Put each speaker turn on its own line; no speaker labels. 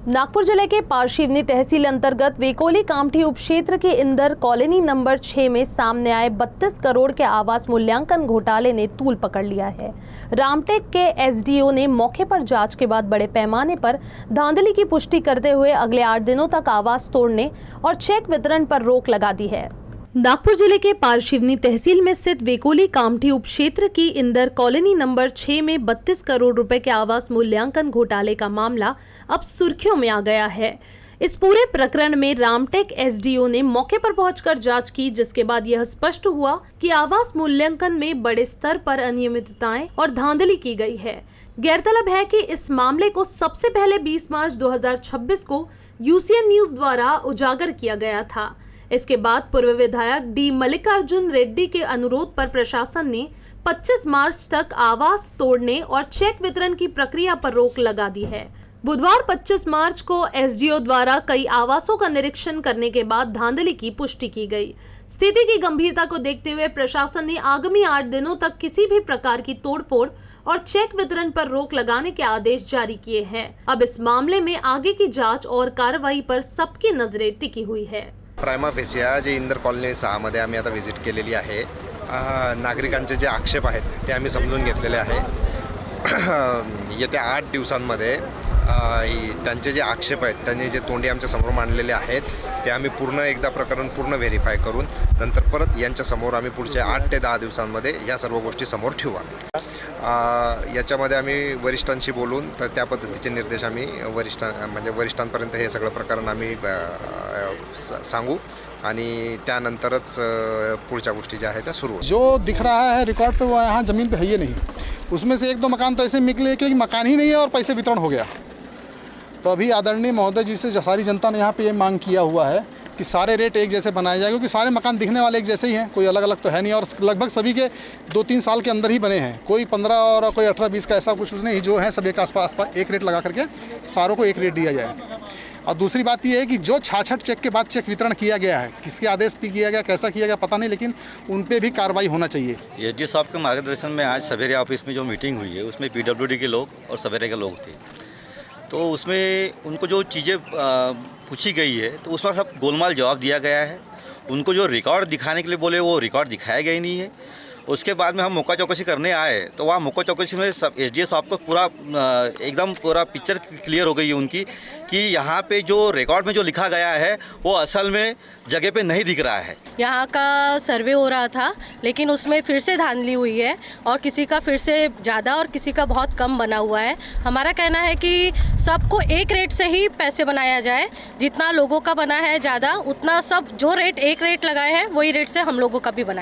नागपुर जिले के पारशिवनी तहसील अंतर्गत वेकोली कामठी उपक्षेत्र के इंदर कॉलोनी नंबर 6 में सामने आए 32 करोड़ के आवास मूल्यांकन घोटाले ने तूल पकड़ लिया है। रामटेक के एसडीओ ने मौके पर जांच के बाद बड़े पैमाने पर धांधली की पुष्टि करते हुए अगले 8 दिनों तक आवास तोड़ने और चेक वितरण पर रोक लगा दी है। नागपुर जिले के पारशिवनी तहसील में स्थित वेकोली कामठी उपक्षेत्र की इंदर कॉलोनी नंबर 6 में 32 करोड़ रुपए के आवास मूल्यांकन घोटाले का मामला अब सुर्खियों में आ गया है। इस पूरे प्रकरण में रामटेक एसडीओ ने मौके पर पहुंचकर जांच की, जिसके बाद यह स्पष्ट हुआ कि आवास मूल्यांकन में बड़े स्तर पर अनियमितताएं और धांधली की गई है। गौरतलब है कि इस मामले को सबसे पहले 20 मार्च 2026 को यूसीएन न्यूज द्वारा उजागर किया गया था। इसके बाद पूर्व विधायक डी मल्लिकार्जुन रेड्डी के अनुरोध पर प्रशासन ने 25 मार्च तक आवास तोड़ने और चेक वितरण की प्रक्रिया पर रोक लगा दी है। बुधवार 25 मार्च को एसडीओ द्वारा कई आवासों का निरीक्षण करने के बाद धांधली की पुष्टि की गई। स्थिति की गंभीरता को देखते हुए प्रशासन ने आगामी 8 दिनों तक किसी भी प्रकार की तोड़फोड़ और चेक वितरण पर रोक लगाने के आदेश जारी किए हैं। अब इस मामले में आगे की जांच और कार्रवाई पर सबकी नजरें टिकी हुई है।
प्रायमा फेसिया जे इंदर कॉलनी 6 मध्ये आम्ही आता व्हिजिट केलेली आहे। नागरिकांचे जे आक्षेप आहेत ते आम्ही समजून घेतलेले आहे। येत्या 8 दिवसांमध्ये त्यांचे जे आक्षेप आहेत त्यांनी जे तोंडी आमच्या समोर मांडलेले आहेत ते आम्ही पूर्ण एकदा प्रकरण पूर्ण व्हेरीफाय करून नंतर परत यांच्या समोर आम्ही पुढच्या 8 ते 10 दिवसांमध्ये या सर्व गोष्टी समोर ठेवू। याच्यामध्ये आम्ही वरिष्ठांशी बोलून तर त्या पद्धतीचे निर्देश आम्ही वरिष्ठांपर्यंत हे सगळं प्रकरण आम्ही सांगू आणि त्यानंतरच पुढच्या गोष्टी ज्या आहेत त्या सुरू होतील।
जो दिख रहा है रिकॉर्ड पे वो यहाँ ज़मीन पे है ही नहीं। उसमें से 1-2 मकान तो ऐसे निकले कि मकान ही नहीं है और पैसे वितरण हो गया। तो अभी आदरणीय महोदय जी से सारी जनता ने यहाँ पे ये मांग किया हुआ है कि सारे रेट एक जैसे बनाए जाए, क्योंकि सारे मकान दिखने वाले एक जैसे ही हैं, कोई अलग अलग तो है नहीं और लगभग सभी के 2-3 साल के अंदर ही बने हैं। कोई 15 और कोई 18-20 का ऐसा कुछ नहीं, जो है सब एक आसपास एक रेट लगा करके सारों को एक रेट दिया जाए। और दूसरी बात यह है कि जो 66 चेक के बाद चेक वितरण किया गया है, किसके आदेश पे किया गया, कैसा किया गया पता नहीं, लेकिन उन पे भी कार्रवाई होना चाहिए।
एसडी साहब के मार्गदर्शन में आज सवेरे ऑफिस में जो मीटिंग हुई है उसमें पीडब्ल्यूडी के लोग और सवेरे के लोग थे, तो उसमें उनको जो चीज़ें पूछी गई है तो उसमें सब गोलमाल जवाब दिया गया है। उनको जो रिकॉर्ड दिखाने के लिए बोले वो रिकॉर्ड दिखाया गया ही नहीं है। उसके बाद में हम मौका चौकसी करने आए तो वहाँ मौका चौकसी में सब एसडीओ साहब को एकदम पूरा पिक्चर क्लियर हो गई है उनकी कि यहाँ पे जो रिकॉर्ड में जो लिखा गया है वो असल में जगह पे नहीं दिख रहा है।
यहाँ का सर्वे हो रहा था लेकिन उसमें फिर से धांधली हुई है और किसी का फिर से ज़्यादा और किसी का बहुत कम बना हुआ है। हमारा कहना है कि सबको एक रेट से ही पैसे बनाया जाए, जितना लोगों का बना है ज़्यादा उतना सब जो रेट एक रेट लगाए हैं वही रेट से हम लोगों का भी बना।